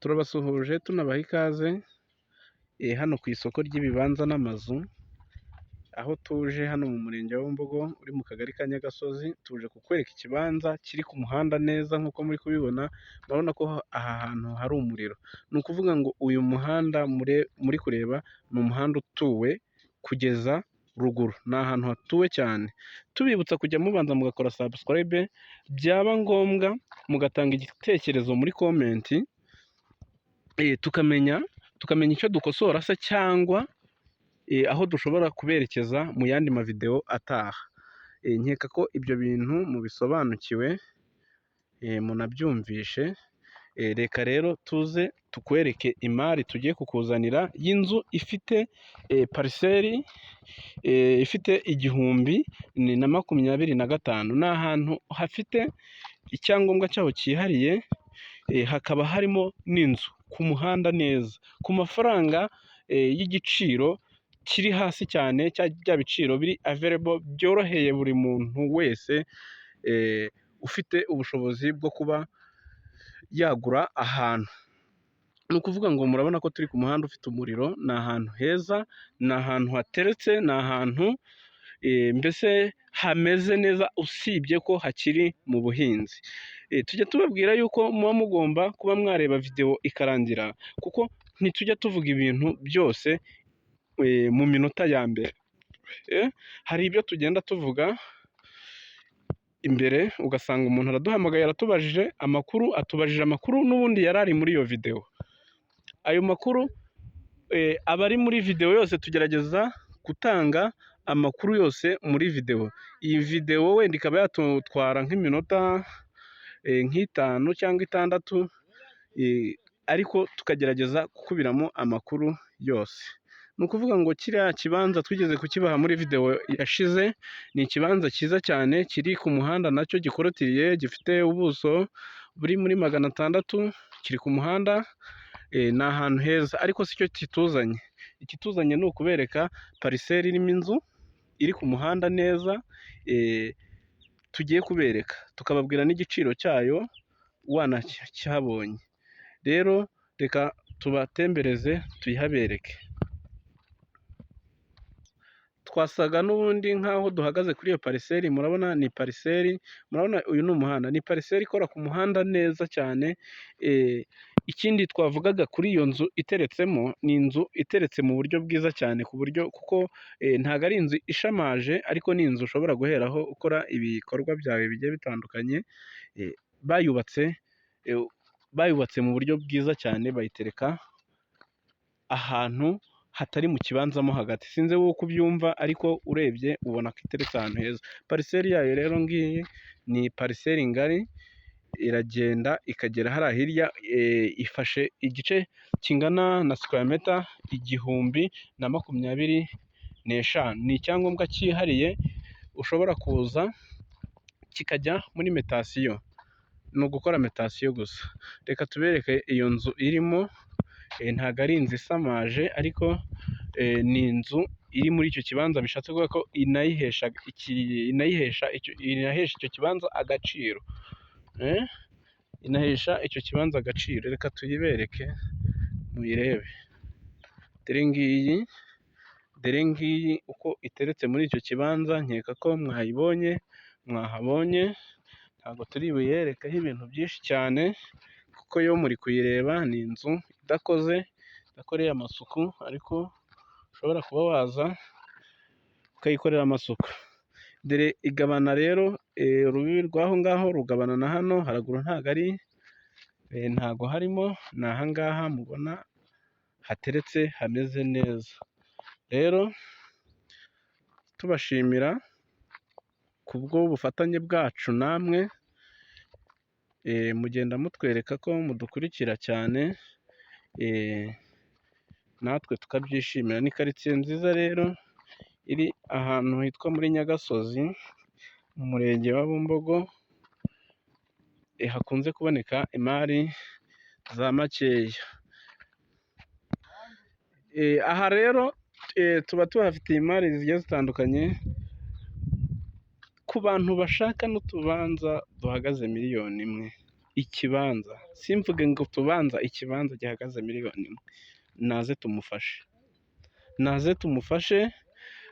Turabasuhuje tunabaha ikaze hano ku isoko ry'ibibanza n'amazu, aho tuje hano mu murenge wa Bumbogo uri mu kagari ka Nyagasozi, tuje kukwereka ikibanza kiri ku muhanda neza nk'uko muri kubibona, murabona ko aha hantu hari umuriro. Ni ukuvuga ngo uyu muhanda muri kureba ni umuhanda utuwe kugeza ruguru, ni ahantu hatuwe cyane. Tubibutsa kujya mubanza mugakora subscribe, byaba ngombwa mugatanga igitekerezo muri komenti, tukamenya icyo dukosora se cyangwa aho dushobora kuberekeza mu yandi mavideo ataha. Nkeka ko ibyo bintu mubisobanukiwe, munabyumvishe. Reka rero tuze tukwereke imari tugiye kukuzanira y'inzu ifite pariseri ifite 1025. Ni ahantu hafite icyangombwa cyaho cyihariye, hakaba harimo n'inzu ku muhanda neza, ku mafaranga y'igiciro kiri hasi cyane, bya biciro biri available, byoroheye buri muntu wese ufite ubushobozi bwo kuba yagura ahantu. Ni ukuvuga ngo murabona ko turi ku muhanda ufite umuriro, ni ahantu heza, ni ahantu hateretse, ni ahantu mbese hameze neza, usibye ko hakiri mu buhinzi. Tujya tubabwira yuko muba mugomba kuba mwareba video ikarangira, kuko ntitujya tuvuga ibintu byose mu minota ya mbere. Hari ibyo tugenda tuvuga imbere, ugasanga umuntu araduhamagaye aratubajije amakuru n'ubundi yari ari muri iyo video. Ayo makuru aba ari muri video yose, tugerageza gutanga amakuru yose muri video. Iyi video wenda ikaba yatutwara nk'iminota nk'itanu cyangwa 6, ariko tukagerageza gukubiramo amakuru yose. Ni ukuvuga ngo kiriya kibanza twigeze kukibaha muri video yashize, ni ikibanza cyiza cyane kiri ku muhanda, nacyo gikorotiriye, gifite ubuso buri muri 600, kiri ku muhanda. Ni ahantu heza, ariko si cyo kituzanye. Ikituzanye ni ukubereka pariseri irimo inzu iri ku muhanda neza, tugiye kubereka, tukababwira n'igiciro cyayo wanacyabonye. Rero reka tubatembereze tuyihabereke. Twasaga n'ubundi nk'aho duhagaze kuri iyo pariseri. Murabona ni pariseri, murabona uyu ni umuhanda, ni pariseri ikora ku muhanda neza cyane. Ikindi twavugaga kuri iyo nzu iteretsemo, ni inzu iteretse mu buryo bwiza cyane, kuko ntabwo ari inzu ishamaje, ariko ni inzu ushobora guheraho ukora ibikorwa byawe bigiye bitandukanye. Bayubatse mu buryo bwiza cyane, bayitereka ahantu hatari mu kibanza mo hagati. Sinzi wowe uko ubyumva, ariko urebye ubona ko iteretse ahantu heza. Pariseri yayo rero ngiyi ni pariseri ngari, iragenda ikagera hariya hirya, ifashe igice kingana na square meter 1025. Ni icyangombwa cyihariye ushobora kuza kikajya muri metasiyo, ni ugukora metasiyo gusa. Reka tubereke iyo nzu irimo. Ntabwo ari inzu isamaje, ariko ni inzu iri muri icyo kibanza, bishatse kuvuga ko inahesha icyo kibanza agaciro. Inahesha icyo kibanza agaciro. Reka tuyibereke muyirebe. Dore ngiyi uko iteretse muri icyo kibanza. Nkeka ko mwahabonye. Ntabwo turi buyerekeho ibintu byinshi cyane, kuko yo muri kuyireba ni inzu idakoreye amasuku, ariko ushobora kuba waza ukayikorera amasuku. Dore igabana rero, urubibi rw'aho ngaho rugabana na hano haraguru, ntago harimo. Ni aha ngaha mubona hateretse, hameze neza. Rero tubashimira kubw'ubufatanye bwacu namwe, mugenda mutwereka ko mudukurikira cyane, natwe tukabyishimira. Ni karitsiye nziza rero, iri ahantu hitwa muri Nyagasozi mu murenge wa Bumbogo, hakunze kuboneka imari za makeya. Aha rero tuba tuhafitiye imari zigiye zitandukanye, ku bantu bashaka n'utubanza duhagaze 1,000,000. ikibanza, simvuge ngo utubanza, ikibanza gihagaze miliyoni imwe, naze tumufashe,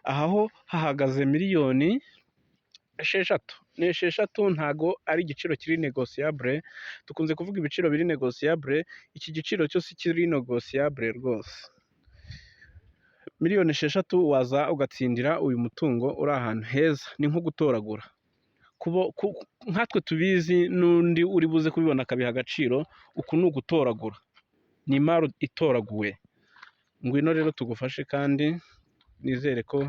aha ho hahagaze miliyoni esheshatu, ni esheshatu, ntago ari igiciro kiri negosiyabule, dukunze kuvuga ibiciro biri negosiyabule, iki giciro cyo si kiri negosiyabule rwose. Miliyoni esheshatu waza ugatsindira uyu mutungo uri ahantu heza, ni nko gutoragura. Nkatwe tubizi n'undi uri buze kubibona akabiha agaciro, uku ni ugutoragura, ni imari itoraguwe. Ngwino rero tugufashe kandi nizere ko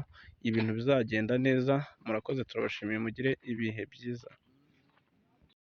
ibintu bizagenda neza. Murakoze, turabashimiye, mugire ibihe byiza.